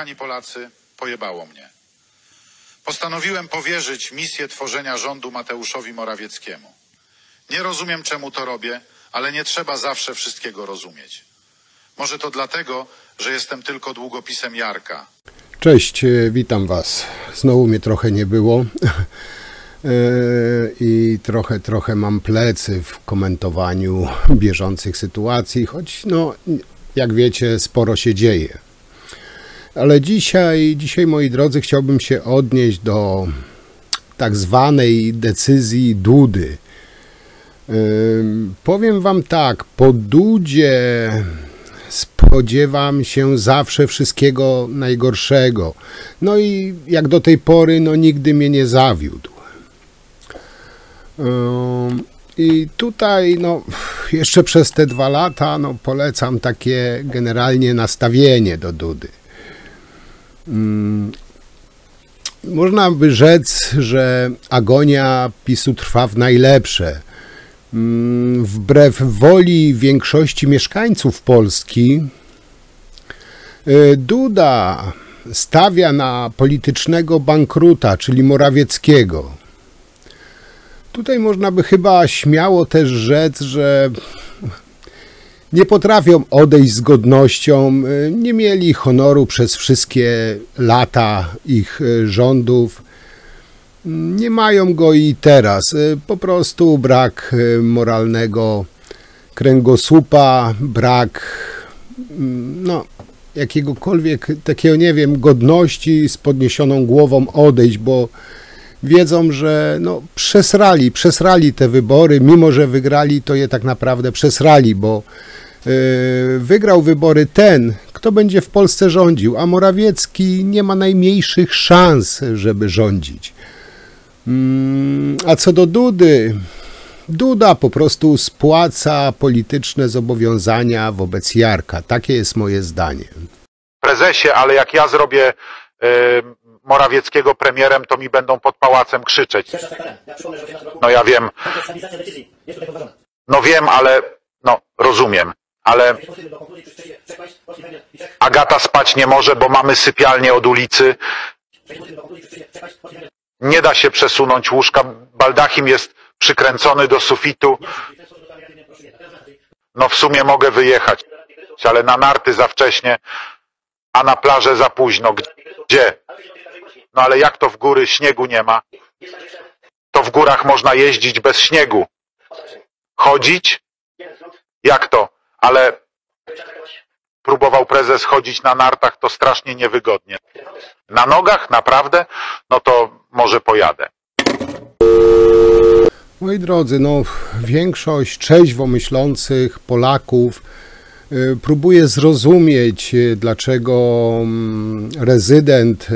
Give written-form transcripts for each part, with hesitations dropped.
kochani Polacy, pojebało mnie. Postanowiłem powierzyć misję tworzenia rządu Mateuszowi Morawieckiemu. Nie rozumiem, czemu to robię, ale nie trzeba zawsze wszystkiego rozumieć. Może to dlatego, że jestem tylko długopisem Jarka. Cześć, witam Was. Znowu mnie trochę nie było i trochę mam plecy w komentowaniu bieżących sytuacji, choć no, jak wiecie, sporo się dzieje. Ale dzisiaj, moi drodzy, chciałbym się odnieść do tak zwanej decyzji Dudy. Powiem Wam tak, po Dudzie spodziewam się zawsze wszystkiego najgorszego. No i jak do tej pory, no nigdy mnie nie zawiódł. I tutaj, no jeszcze przez te 2 lata, no polecam takie generalnie nastawienie do Dudy. Można by rzec, że agonia PiS-u trwa w najlepsze. Wbrew woli większości mieszkańców Polski, Duda stawia na politycznego bankruta, czyli Morawieckiego. Tutaj można by chyba śmiało też rzec, że nie potrafią odejść z godnością, nie mieli honoru przez wszystkie lata ich rządów. Nie mają go i teraz. Po prostu brak moralnego kręgosłupa, brak no, jakiegokolwiek takiego, nie wiem, godności z podniesioną głową odejść, bo wiedzą, że no, przesrali te wybory, mimo że wygrali, to je tak naprawdę przesrali, bo wygrał wybory ten, kto będzie w Polsce rządził, a Morawiecki nie ma najmniejszych szans, żeby rządzić. A co do Dudy, Duda po prostu spłaca polityczne zobowiązania wobec Jarka. Takie jest moje zdanie. Prezesie, ale jak ja zrobię Morawieckiego premierem, to mi będą pod pałacem krzyczeć. No ja wiem. No wiem, ale no rozumiem. Ale Agata spać nie może, bo mamy sypialnię od ulicy. Nie da się przesunąć łóżka, baldachim jest przykręcony do sufitu. No w sumie mogę wyjechać, ale na narty za wcześnie, a na plażę za późno. Gdzie? No ale jak to w góry śniegu nie ma? To w górach można jeździć bez śniegu. Chodzić? Jak to? Ale próbował prezes chodzić na nartach, to strasznie niewygodnie. Na nogach? Naprawdę? No to może pojadę. Moi drodzy, no większość trzeźwo myślących Polaków próbuje zrozumieć, dlaczego rezydent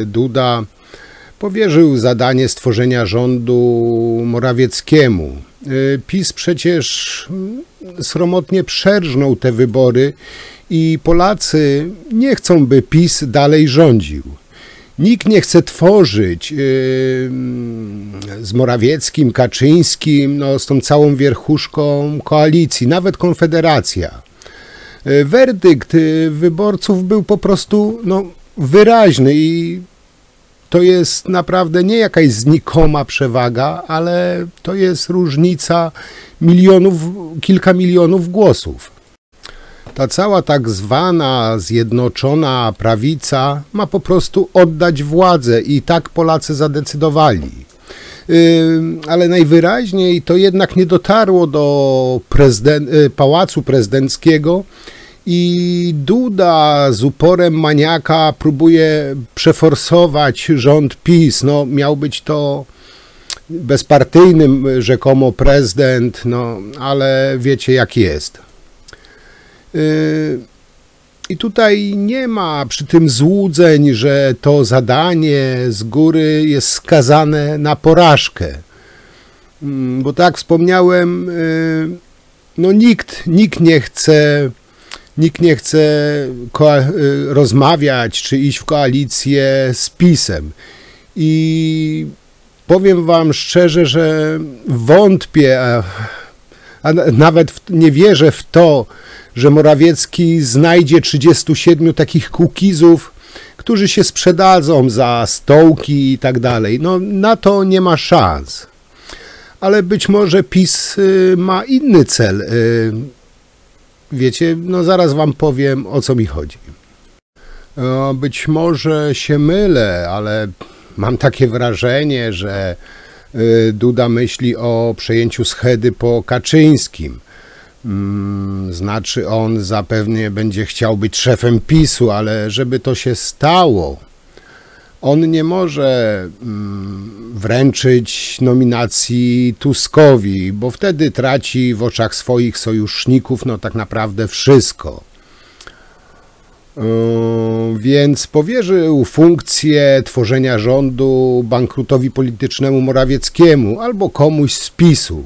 Duda powierzył zadanie stworzenia rządu Morawieckiemu. PiS przecież sromotnie przerżnął te wybory i Polacy nie chcą, by PiS dalej rządził. Nikt nie chce tworzyć z Morawieckim, Kaczyńskim, no, z tą całą wierchuszką koalicji, nawet Konfederacja. Werdykt wyborców był po prostu no, wyraźny i to jest naprawdę nie jakaś znikoma przewaga, ale to jest różnica kilka milionów głosów. Ta cała tak zwana zjednoczona prawica ma po prostu oddać władzę i tak Polacy zadecydowali. Ale najwyraźniej to jednak nie dotarło do Pałacu Prezydenckiego i Duda z uporem maniaka próbuje przeforsować rząd PiS. No, miał być to bezpartyjny rzekomo prezydent, no, ale wiecie jak jest. I tutaj nie ma przy tym złudzeń, że to zadanie z góry jest skazane na porażkę. Bo tak jak wspomniałem, no nikt nie chce rozmawiać czy iść w koalicję z PiS-em. I powiem Wam szczerze, że wątpię, a nawet nie wierzę w to, że Morawiecki znajdzie 37 takich kukizów, którzy się sprzedadzą za stołki i tak dalej. No, na to nie ma szans. Ale być może PiS ma inny cel. Wiecie, no zaraz wam powiem, o co mi chodzi. Być może się mylę, ale mam takie wrażenie, że Duda myśli o przejęciu schedy po Kaczyńskim. Znaczy on zapewne będzie chciał być szefem PiS-u, ale żeby to się stało, on nie może wręczyć nominacji Tuskowi, bo wtedy traci w oczach swoich sojuszników no tak naprawdę wszystko. Więc powierzył funkcję tworzenia rządu bankrutowi politycznemu Morawieckiemu albo komuś z PiS-u.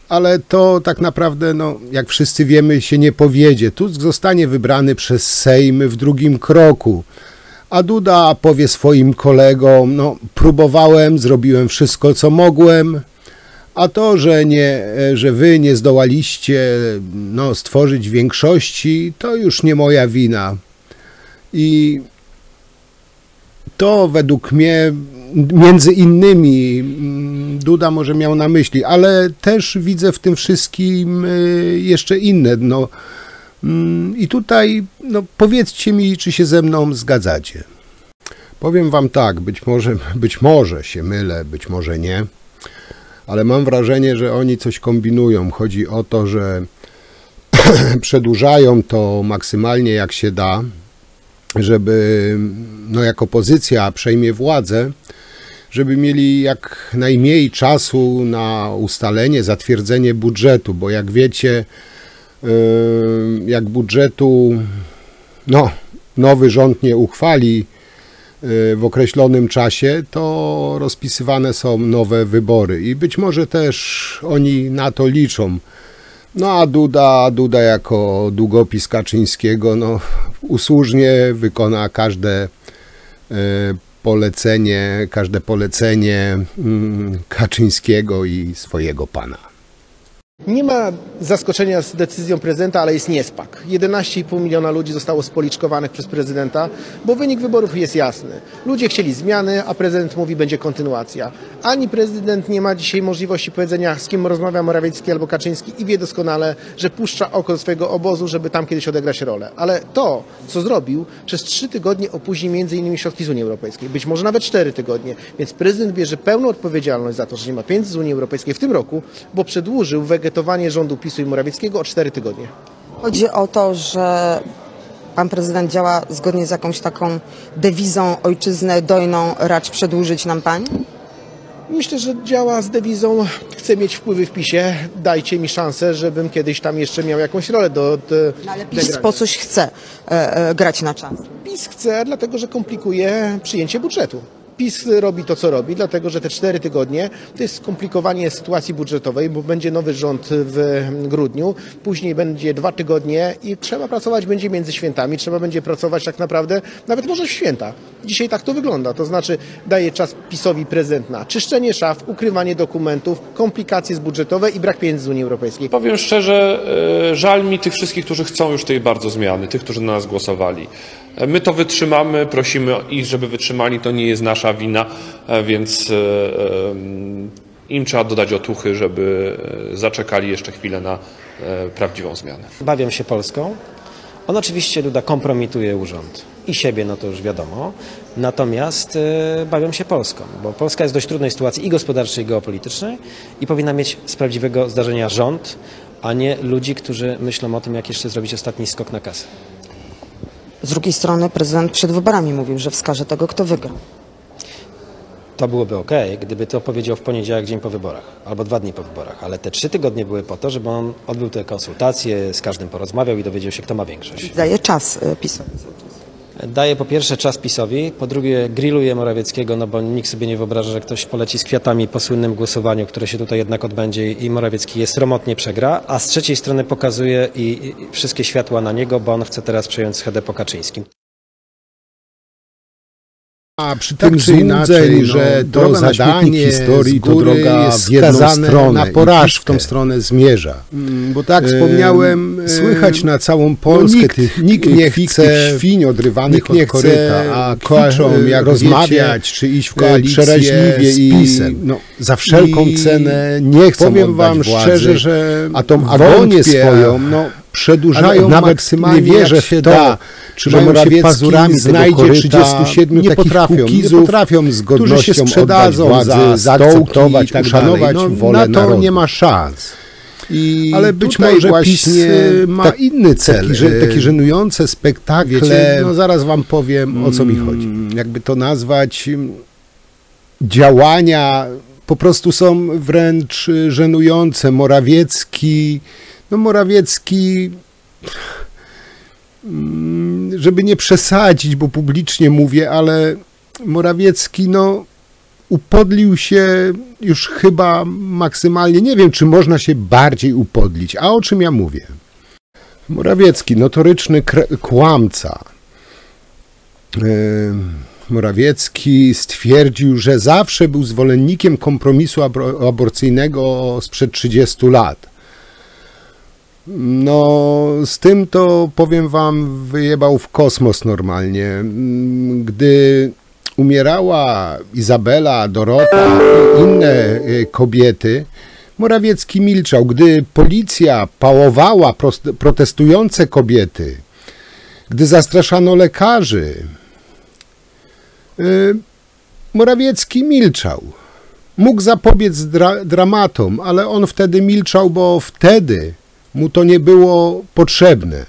Ale to tak naprawdę, no, jak wszyscy wiemy, się nie powiedzie. Tusk zostanie wybrany przez Sejm w drugim kroku, a Duda powie swoim kolegom, no próbowałem, zrobiłem wszystko, co mogłem, a to, że wy nie zdołaliście no, stworzyć większości, to już nie moja wina. I to według mnie między innymi Duda może miał na myśli, ale też widzę w tym wszystkim jeszcze inne. No, i tutaj no, powiedzcie mi, czy się ze mną zgadzacie. Powiem wam tak, być może się mylę, być może nie, ale mam wrażenie, że oni coś kombinują. Chodzi o to, że przedłużają to maksymalnie jak się da, żeby no, jak opozycja przejmie władzę, żeby mieli jak najmniej czasu na ustalenie, zatwierdzenie budżetu, bo jak wiecie, jak budżetu no, nowy rząd nie uchwali w określonym czasie, to rozpisywane są nowe wybory i być może też oni na to liczą. No a Duda jako długopis Kaczyńskiego no, usłużnie wykona każde polecenie Kaczyńskiego i swojego pana. Nie ma zaskoczenia z decyzją prezydenta, ale jest niespak. 11,5 miliona ludzi zostało spoliczkowanych przez prezydenta, bo wynik wyborów jest jasny. Ludzie chcieli zmiany, a prezydent mówi, będzie kontynuacja. Ani prezydent nie ma dzisiaj możliwości powiedzenia, z kim rozmawia Morawiecki albo Kaczyński i wie doskonale, że puszcza oko do swojego obozu, żeby tam kiedyś odegrać rolę. Ale to, co zrobił, przez 3 tygodnie opóźni m.in. środki z Unii Europejskiej. Być może nawet 4 tygodnie. Więc prezydent bierze pełną odpowiedzialność za to, że nie ma pieniędzy z Unii Europejskiej w tym roku, bo przedłużył wegetowanie rządu PiS-u i Morawieckiego o 4 tygodnie. Chodzi o to, że pan prezydent działa zgodnie z jakąś taką dewizą ojczyznę dojną racz przedłużyć nam pani? Myślę, że działa z dewizą, chcę mieć wpływy w PiS-ie, dajcie mi szansę, żebym kiedyś tam jeszcze miał jakąś rolę do ale PiS po coś chce grać na czas? PiS chce, dlatego że komplikuje przyjęcie budżetu. PiS robi to, co robi, dlatego że te 4 tygodnie to jest skomplikowanie sytuacji budżetowej, bo będzie nowy rząd w grudniu, później będzie 2 tygodnie i trzeba pracować będzie między świętami, trzeba będzie pracować tak naprawdę nawet może w święta. Dzisiaj tak to wygląda, to znaczy daje czas PiS-owi prezydent na czyszczenie szaf, ukrywanie dokumentów, komplikacje budżetowe i brak pieniędzy z Unii Europejskiej. Powiem szczerze, żal mi tych wszystkich, którzy chcą już tej bardzo zmiany, tych, którzy na nas głosowali. My to wytrzymamy, prosimy ich, żeby wytrzymali, to nie jest nasza wina, więc im trzeba dodać otuchy, żeby zaczekali jeszcze chwilę na prawdziwą zmianę. Bawią się Polską. On oczywiście, Duda, kompromituje urząd i siebie, no to już wiadomo, natomiast bawią się Polską, bo Polska jest w dość trudnej sytuacji i gospodarczej, i geopolitycznej i powinna mieć z prawdziwego zdarzenia rząd, a nie ludzi, którzy myślą o tym, jak jeszcze zrobić ostatni skok na kasę. Z drugiej strony prezydent przed wyborami mówił, że wskaże tego, kto wygra. To byłoby ok, gdyby to powiedział w poniedziałek, dzień po wyborach, albo 2 dni po wyborach, ale te 3 tygodnie były po to, żeby on odbył te konsultacje, z każdym porozmawiał i dowiedział się, kto ma większość. Daje czas PiS-owi. Daje po pierwsze czas PiS-owi, po drugie grilluje Morawieckiego, no bo nikt sobie nie wyobraża, że ktoś poleci z kwiatami po słynnym głosowaniu, które się tutaj jednak odbędzie i Morawiecki je sromotnie przegra, a z trzeciej strony pokazuje i wszystkie światła na niego, bo on chce teraz przejąć schedę po Kaczyńskim. A przy tak tym czy inaczej, że to droga na zadanie historii, to droga jest w jedną skazane stronę, na porażkę. w tą stronę zmierza. Bo tak wspomniałem, Słychać na całą Polskę nikt nie kwik chce tych świń odrywanych nikt nie od koryta, chce a kwiczą, kwiczą, jak rozmawiać, wiecie, czy iść w koalicję przeraźliwie z i PiS-em. No, za wszelką i cenę nie chcą powiem oddać wam władzy, szczerze, że a tą agonię wątpię, swoją, no, przedłużają nawet maksymalnie, nie wierzę jak w się to, da, że że Morawiecki pazurami znajdzie 37 nie potrafią z którzy się godnością sprzedadzą oddać władzy, za zaakceptować, stołki i tak uszanować dalej. wolę Na to narodu. nie ma szans. Ale być tutaj może właśnie PiS ma inny cel, takie żenujące spektakle. Wiecie, no zaraz wam powiem, o co mi chodzi. Jakby to nazwać, działania po prostu są wręcz żenujące. Morawiecki, żeby nie przesadzić, bo publicznie mówię, ale Morawiecki, upodlił się już chyba maksymalnie. Nie wiem, czy można się bardziej upodlić. A o czym ja mówię? Morawiecki, notoryczny kłamca. Morawiecki stwierdził, że zawsze był zwolennikiem kompromisu aborcyjnego sprzed 30 lat. No, z tym to, powiem wam, wyjebał w kosmos normalnie. Gdy umierała Izabela, Dorota i inne kobiety, Morawiecki milczał. Gdy policja pałowała protestujące kobiety, gdy zastraszano lekarzy, Morawiecki milczał. Mógł zapobiec dramatom, ale on wtedy milczał, bo wtedy mu to nie było potrzebne.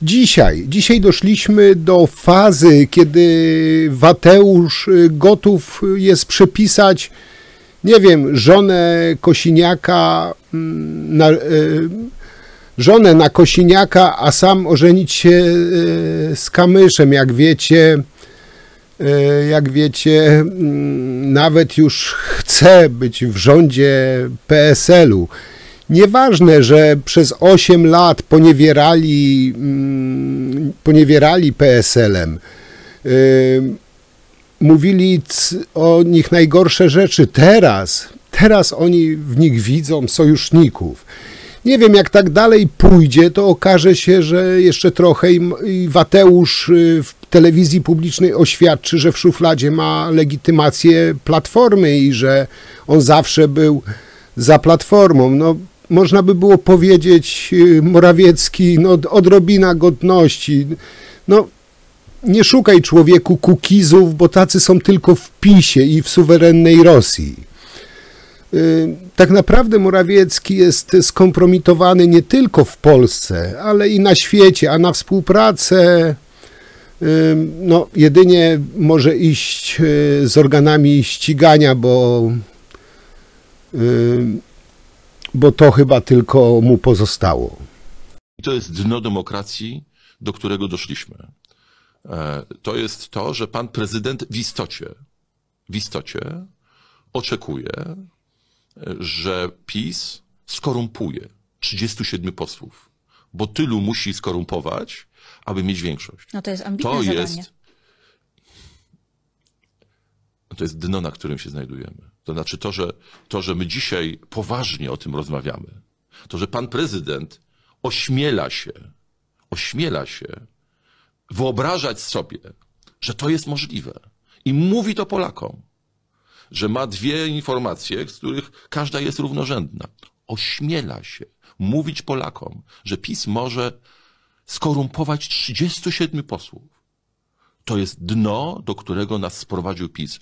Dzisiaj doszliśmy do fazy, kiedy Wateusz gotów jest przepisać, nie wiem, żonę na Kosiniaka, a sam ożenić się z Kamyszem, jak wiecie, nawet już chce być w rządzie PSL-u. Nieważne, że przez 8 lat poniewierali PSL-em, mówili o nich najgorsze rzeczy. Teraz oni w nich widzą sojuszników. Nie wiem, jak tak dalej pójdzie, to okaże się, że jeszcze trochę i Wateusz w telewizji publicznej oświadczy, że w szufladzie ma legitymację Platformy i że on zawsze był za Platformą. No, można by było powiedzieć, Morawiecki, odrobina godności. No, nie szukaj, człowieku, kukizów, bo tacy są tylko w PiS-ie i w suwerennej Rosji. Tak naprawdę Morawiecki jest skompromitowany nie tylko w Polsce, ale i na świecie, a na współpracę jedynie może iść z organami ścigania, bo to chyba tylko mu pozostało. To jest dno demokracji, do którego doszliśmy. To jest to, że pan prezydent w istocie oczekuje, że PiS skorumpuje 37 posłów, bo tylu musi skorumpować, aby mieć większość. No to jest ambitne zadanie. To jest dno, na którym się znajdujemy. To znaczy to, że my dzisiaj poważnie o tym rozmawiamy, to, że pan prezydent ośmiela się wyobrażać sobie, że to jest możliwe i mówi to Polakom, że ma 2 informacje, z których każda jest równorzędna. Ośmiela się mówić Polakom, że PiS może skorumpować 37 posłów. To jest dno, do którego nas sprowadził PiS.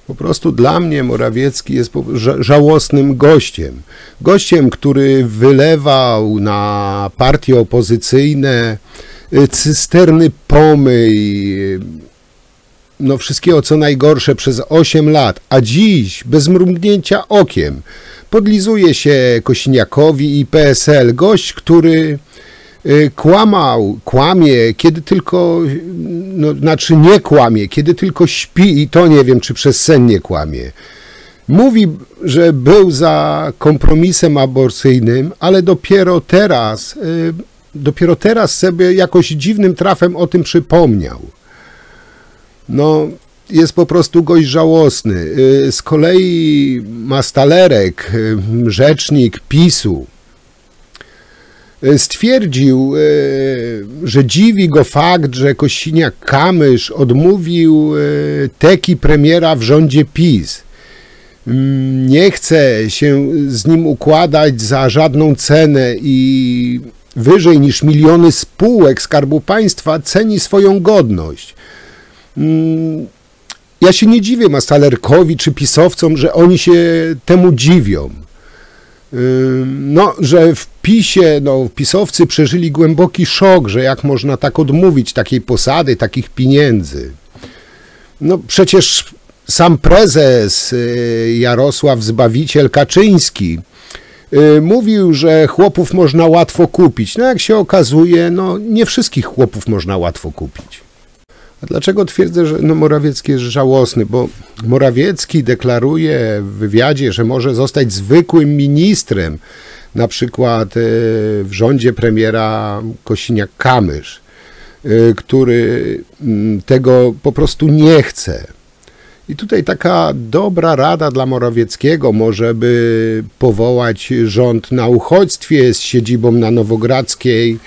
Po prostu dla mnie Morawiecki jest żałosnym gościem. Gościem, który wylewał na partie opozycyjne cysterny pomyj, wszystkiego co najgorsze przez 8 lat, a dziś bez mrugnięcia okiem podlizuje się Kosiniakowi i PSL. Gość, który kłamie, kiedy tylko, nie kłamie, kiedy tylko śpi i to nie wiem, czy przez sen nie kłamie. Mówi, że był za kompromisem aborcyjnym, ale dopiero teraz sobie jakoś dziwnym trafem o tym przypomniał. jest po prostu gość żałosny. Z kolei Mastalerek, rzecznik PiS-u, stwierdził, że dziwi go fakt, że Kosiniak-Kamysz odmówił teki premiera w rządzie PiS. Nie chce się z nim układać za żadną cenę i wyżej niż miliony spółek Skarbu Państwa ceni swoją godność. Ja się nie dziwię Mastalerkowi czy pisowcom, że oni się temu dziwią. No, że w PiS-ie, pisowcy przeżyli głęboki szok, że jak można tak odmówić takiej posady, takich pieniędzy. No przecież sam prezes Jarosław Zbawiciel Kaczyński mówił, że chłopów można łatwo kupić. No jak się okazuje, nie wszystkich chłopów można łatwo kupić. A dlaczego twierdzę, że Morawiecki jest żałosny? Bo Morawiecki deklaruje w wywiadzie, że może zostać zwykłym ministrem, na przykład w rządzie premiera Kosiniak-Kamysz, który tego po prostu nie chce. I tutaj taka dobra rada dla Morawieckiego, może by powołać rząd na uchodźstwie z siedzibą na Nowogrodzkiej.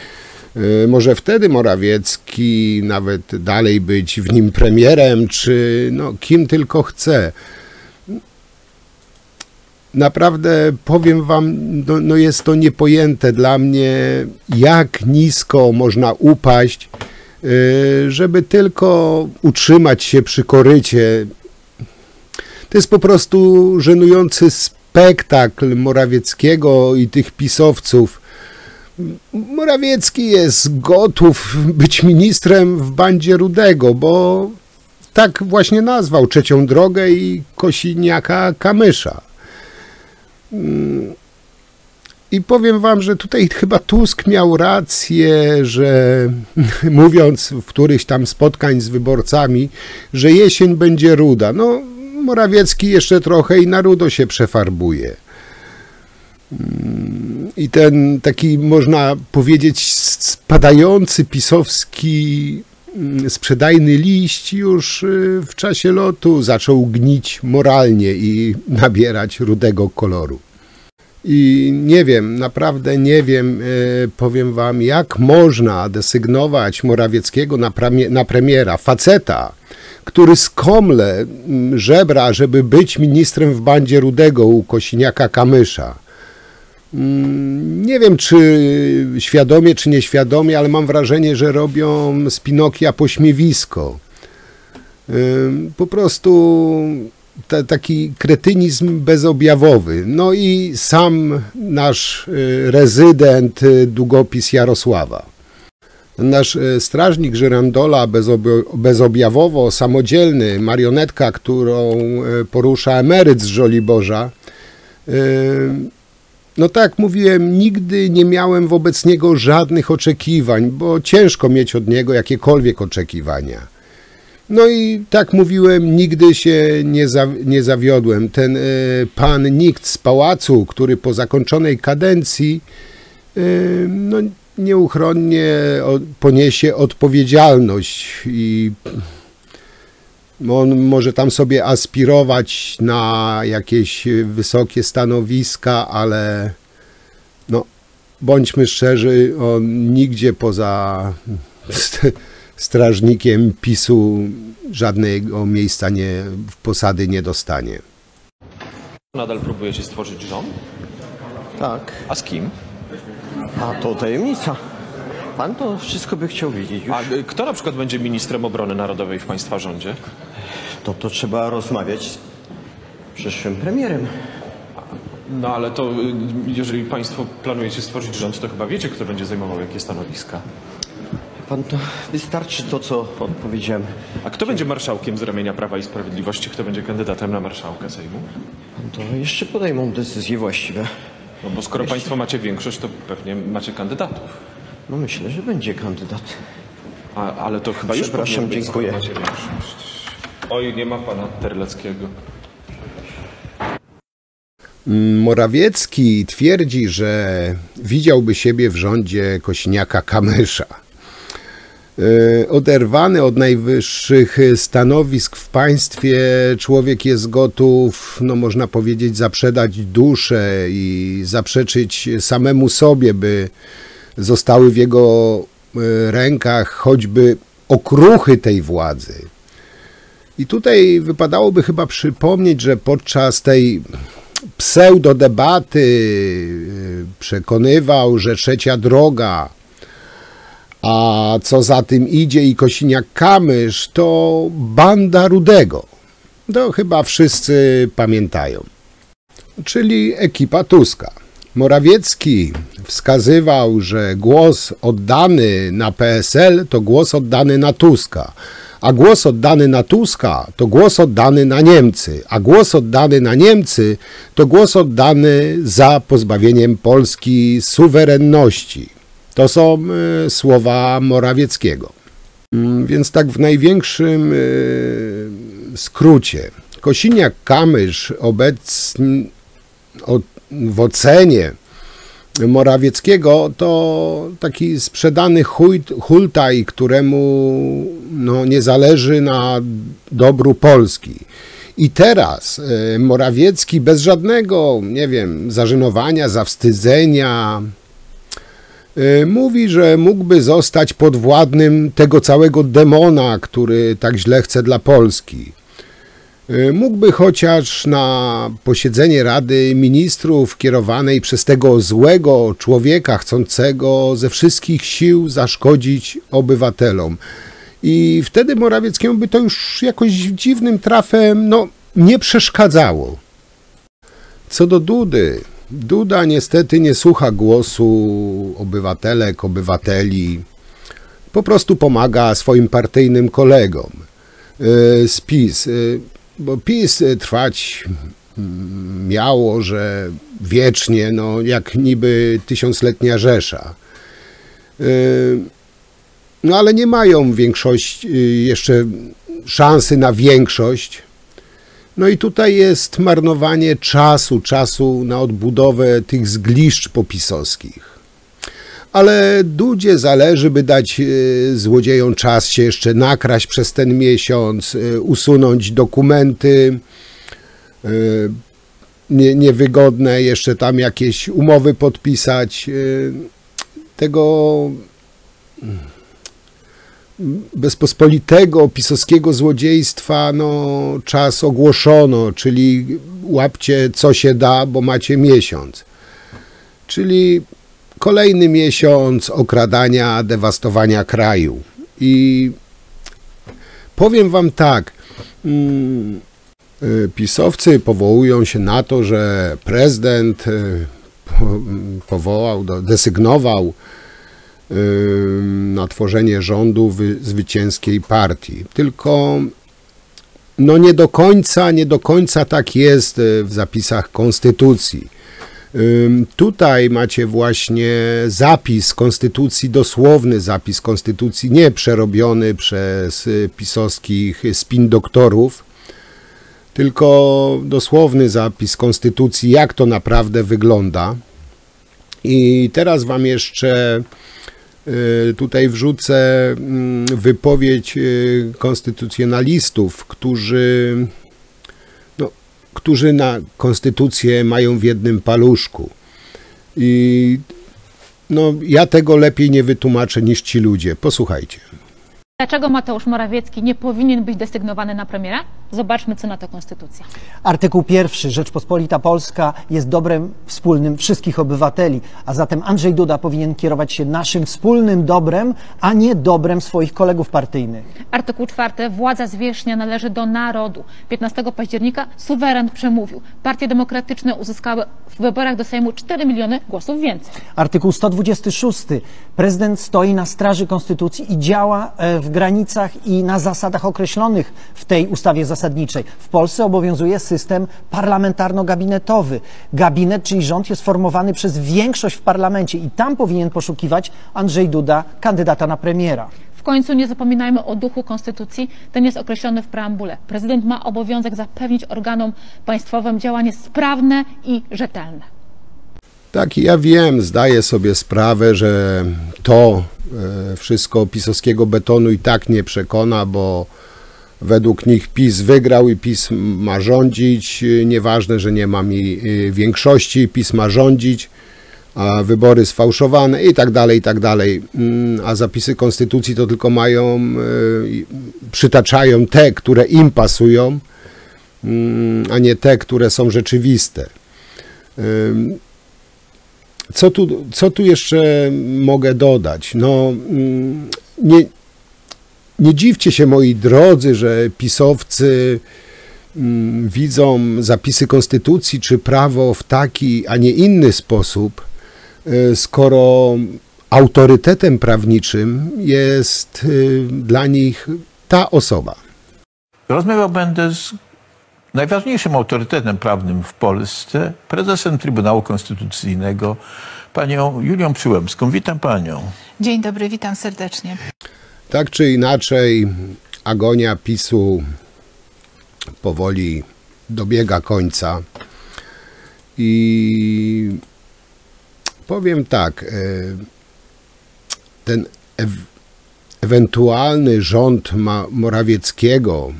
Może wtedy Morawiecki nawet dalej być w nim premierem, czy kim tylko chce. Naprawdę powiem wam, jest to niepojęte dla mnie, jak nisko można upaść, żeby tylko utrzymać się przy korycie. To jest po prostu żenujący spektakl Morawieckiego i tych pisowców. Morawiecki jest gotów być ministrem w bandzie Rudego, bo tak właśnie nazwał Trzecią Drogę i Kosiniaka-Kamysza. I powiem wam, że tutaj chyba Tusk miał rację, że mówiąc w którychś tam spotkań z wyborcami, że jesień będzie ruda. Morawiecki jeszcze trochę i na rudo się przefarbuje. I ten taki, można powiedzieć, spadający pisowski sprzedajny liść już w czasie lotu zaczął gnić moralnie i nabierać rudego koloru. I nie wiem, naprawdę nie wiem, powiem wam, jak można desygnować Morawieckiego na premiera, faceta, który skomle żebra, żeby być ministrem w bandzie Rudego u Kosiniaka-Kamysza. Nie wiem, czy świadomie, czy nieświadomie, ale mam wrażenie, że robią z Pinokia pośmiewisko. Po prostu taki kretynizm bezobjawowy. No i sam nasz rezydent, długopis Jarosława. Nasz strażnik żyrandola bezobjawowo samodzielny, marionetka, którą porusza emeryt z Żoliborza. No tak jak mówiłem, nigdy nie miałem wobec niego żadnych oczekiwań, bo ciężko mieć od niego jakiekolwiek oczekiwania. No i tak mówiłem, nigdy się nie zawiodłem. Ten pan nikt z pałacu, który po zakończonej kadencji nieuchronnie poniesie odpowiedzialność i on może tam sobie aspirować na jakieś wysokie stanowiska, ale bądźmy szczerzy, on nigdzie poza strażnikiem PiS-u żadnego miejsca posady nie dostanie. Nadal próbujecie stworzyć rząd? Tak. A z kim? A to tajemnica. Pan to wszystko by chciał wiedzieć już. A kto na przykład będzie ministrem obrony narodowej w państwa rządzie? To trzeba rozmawiać z przyszłym premierem. No ale to, jeżeli państwo planujecie stworzyć rząd, to chyba wiecie, kto będzie zajmował jakie stanowiska. Pan to wystarczy to, co odpowiedziałem. A kto będzie marszałkiem z ramienia Prawa i Sprawiedliwości? Kto będzie kandydatem na marszałka Sejmu? Pan to jeszcze podejmą decyzje właściwe. No bo skoro państwo macie większość, to pewnie macie kandydatów. No myślę, że będzie kandydat. Ale to chyba już Przepraszam, powinien być, dziękuję. skoro macie większość. Oj, nie ma pana Terleckiego. Morawiecki twierdzi, że widziałby siebie w rządzie Kosiniaka-Kamysza. Oderwany od najwyższych stanowisk w państwie, człowiek jest gotów, no można powiedzieć, zaprzedać duszę i zaprzeczyć samemu sobie, by zostały w jego rękach choćby okruchy tej władzy. I tutaj wypadałoby chyba przypomnieć, że podczas tej pseudodebaty przekonywał, że trzecia droga, a co za tym idzie i Kosiniak-Kamysz, to banda Rudego. To chyba wszyscy pamiętają. Czyli ekipa Tuska. Morawiecki wskazywał, że głos oddany na PSL to głos oddany na Tuska, a głos oddany na Tuska to głos oddany na Niemcy, a głos oddany na Niemcy to głos oddany za pozbawieniem Polski suwerenności. To są słowa Morawieckiego. Więc tak w największym skrócie. Kosiniak-Kamysz obecnie w ocenie Morawieckiego to taki sprzedany hultaj, któremu no, nie zależy na dobru Polski. I teraz Morawiecki bez żadnego, nie wiem, zażenowania, zawstydzenia mówi, że mógłby zostać podwładnym tego całego demona, który tak źle chce dla Polski. Mógłby chociaż na posiedzenie Rady Ministrów kierowanej przez tego złego człowieka chcącego ze wszystkich sił zaszkodzić obywatelom. I wtedy Morawieckiemu by to już jakoś dziwnym trafem nie przeszkadzało. Co do Dudy, Duda niestety nie słucha głosu obywatelek, obywateli. Po prostu pomaga swoim partyjnym kolegom z PiS. Bo PiS trwać miało, że wiecznie, no jak niby tysiącletnia Rzesza. No ale nie mają większości, jeszcze szansy na większość. No i tutaj jest marnowanie czasu na odbudowę tych zgliszcz popisowskich. Ale Dudzie zależy, by dać złodziejom czas się jeszcze nakraść przez ten miesiąc, usunąć dokumenty niewygodne, jeszcze tam jakieś umowy podpisać. Tego bezpospolitego pisowskiego złodziejstwa czas ogłoszono, czyli łapcie co się da, bo macie miesiąc. Czyli kolejny miesiąc okradania, dewastowania kraju. I powiem wam tak, pisowcy powołują się na to, że prezydent desygnował na tworzenie rządu zwycięskiej partii. Tylko nie do końca tak jest w zapisach Konstytucji. Tutaj macie właśnie zapis Konstytucji, dosłowny zapis Konstytucji, nie przerobiony przez pisowskich spin-doktorów, tylko dosłowny zapis Konstytucji, jak to naprawdę wygląda. I teraz wam jeszcze tutaj wrzucę wypowiedź konstytucjonalistów, którzy na konstytucję mają w jednym paluszku. I ja tego lepiej nie wytłumaczę niż ci ludzie. Posłuchajcie. Dlaczego Mateusz Morawiecki nie powinien być desygnowany na premiera? Zobaczmy, co na to konstytucja. Artykuł 1. Rzeczpospolita Polska jest dobrem wspólnym wszystkich obywateli, a zatem Andrzej Duda powinien kierować się naszym wspólnym dobrem, a nie dobrem swoich kolegów partyjnych. Artykuł 4. Władza zwierzchnia należy do narodu. 15 października suweren przemówił. Partie demokratyczne uzyskały w wyborach do Sejmu 4 miliony głosów więcej. Artykuł 126. Prezydent stoi na straży konstytucji i działa w granicach i na zasadach określonych w tej ustawie zasadniczej. W Polsce obowiązuje system parlamentarno-gabinetowy. Gabinet, czyli rząd, jest formowany przez większość w parlamencie i tam powinien poszukiwać Andrzej Duda kandydata na premiera. W końcu nie zapominajmy o duchu konstytucji. Ten jest określony w preambule. Prezydent ma obowiązek zapewnić organom państwowym działanie sprawne i rzetelne. Tak, ja wiem, zdaję sobie sprawę, że to, Wszystko pisowskiego betonu i tak nie przekona, bo według nich PiS wygrał i PiS ma rządzić. Nieważne, że nie ma mi większości, PiS ma rządzić, a wybory sfałszowane i tak dalej, i tak dalej. A zapisy konstytucji to tylko przytaczają te, które im pasują, a nie te, które są rzeczywiste. Co tu jeszcze mogę dodać? No, nie dziwcie się, moi drodzy, że pisowcy widzą zapisy konstytucji czy prawo w taki, a nie inny sposób, skoro autorytetem prawniczym jest dla nich ta osoba. Rozmawiał będę z najważniejszym autorytetem prawnym w Polsce, prezesem Trybunału Konstytucyjnego, panią Julią Przyłębską. Witam panią. Dzień dobry, witam serdecznie. Tak czy inaczej, agonia PiS-u powoli dobiega końca i powiem tak, ten ewentualny rząd Morawieckiego,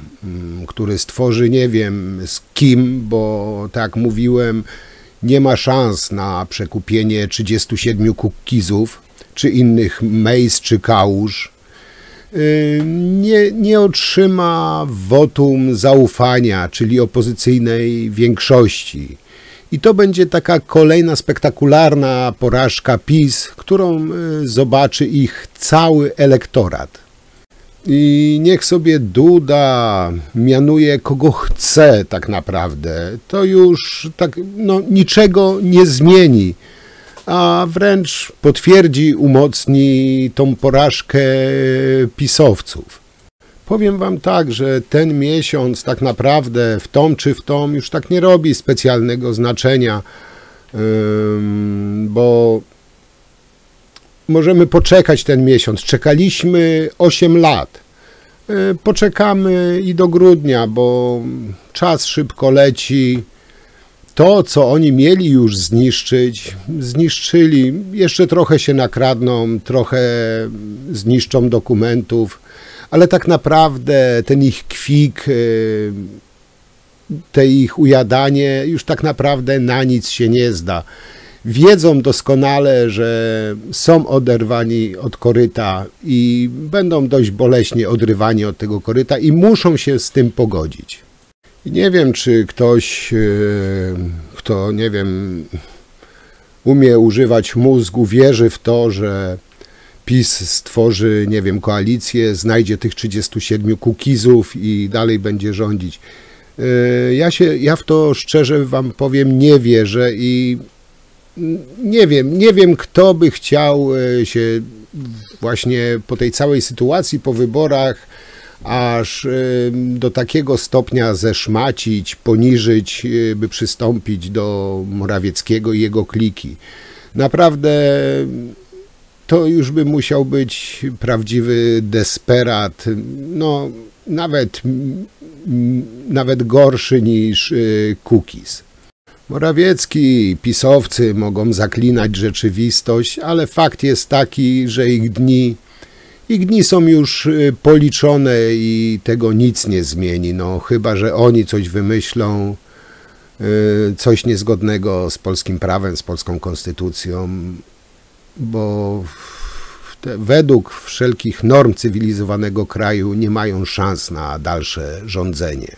który stworzy nie wiem z kim, bo tak jak mówiłem, nie ma szans na przekupienie 37 kukizów, czy innych Mejz, czy Kałuż, nie otrzyma wotum zaufania, czyli opozycyjnej większości. I to będzie taka kolejna spektakularna porażka PiS, którą zobaczy ich cały elektorat. I niech sobie Duda mianuje kogo chce tak naprawdę. To już tak, no, niczego nie zmieni, a wręcz potwierdzi, umocni tą porażkę pisowców. Powiem wam tak, że ten miesiąc tak naprawdę w tom czy w tom już tak nie robi specjalnego znaczenia, bo możemy poczekać ten miesiąc. Czekaliśmy 8 lat. Poczekamy i do grudnia, bo czas szybko leci. To, co oni mieli już zniszczyć, zniszczyli. Jeszcze trochę się nakradną, trochę zniszczą dokumentów, ale tak naprawdę ten ich kwik, te ich ujadanie już tak naprawdę na nic się nie zda. Wiedzą doskonale, że są oderwani od koryta i będą dość boleśnie odrywani od tego koryta i muszą się z tym pogodzić. I nie wiem, czy ktoś, kto, nie wiem, umie używać mózgu, wierzy w to, że PiS stworzy, nie wiem, koalicję, znajdzie tych 37 kukizów i dalej będzie rządzić. Ja w to szczerze wam powiem nie wierzę i nie wiem, kto by chciał się właśnie po tej całej sytuacji, po wyborach, aż do takiego stopnia zeszmacić, poniżyć, by przystąpić do Morawieckiego i jego kliki. Naprawdę to już by musiał być prawdziwy desperat, no nawet gorszy niż Kukiz. Morawiecki, pisowcy mogą zaklinać rzeczywistość, ale fakt jest taki, że ich dni są już policzone i tego nic nie zmieni, no chyba że oni coś wymyślą, coś niezgodnego z polskim prawem, z polską konstytucją, bo według wszelkich norm cywilizowanego kraju nie mają szans na dalsze rządzenie.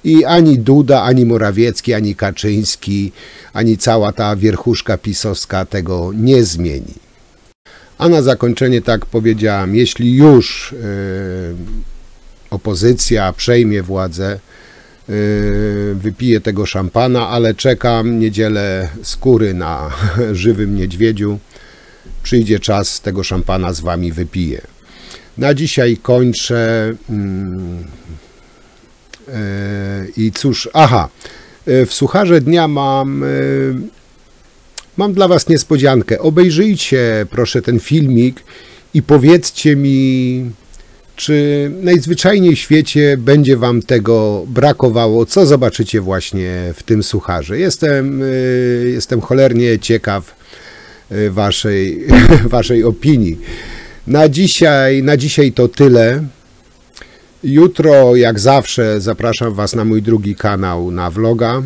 I ani Duda, ani Morawiecki, ani Kaczyński, ani cała ta wierchuszka pisowska tego nie zmieni. A na zakończenie tak powiedziałem, jeśli już opozycja przejmie władzę, wypije tego szampana, ale czekam niedzielę skóry na żywym niedźwiedziu. Przyjdzie czas, tego szampana z wami wypiję. Na dzisiaj kończę. I cóż, w Sucharze Dnia mam dla was niespodziankę. Obejrzyjcie proszę ten filmik i powiedzcie mi, czy najzwyczajniej w świecie będzie wam tego brakowało, co zobaczycie właśnie w tym Sucharze. Jestem cholernie ciekaw waszej opinii. Na dzisiaj to tyle. Jutro, jak zawsze, zapraszam Was na mój drugi kanał, na vloga.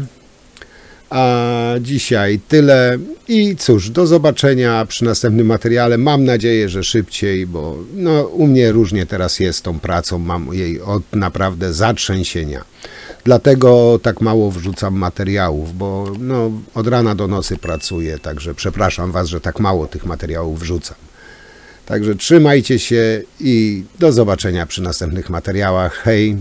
A dzisiaj tyle i cóż, do zobaczenia przy następnym materiale. Mam nadzieję, że szybciej, bo no, u mnie różnie teraz jest z tą pracą, mam jej od naprawdę zatrzęsienia. Dlatego tak mało wrzucam materiałów, bo no, od rana do nocy pracuję, także przepraszam Was, że tak mało tych materiałów wrzucam. Także trzymajcie się i do zobaczenia przy następnych materiałach. Hej!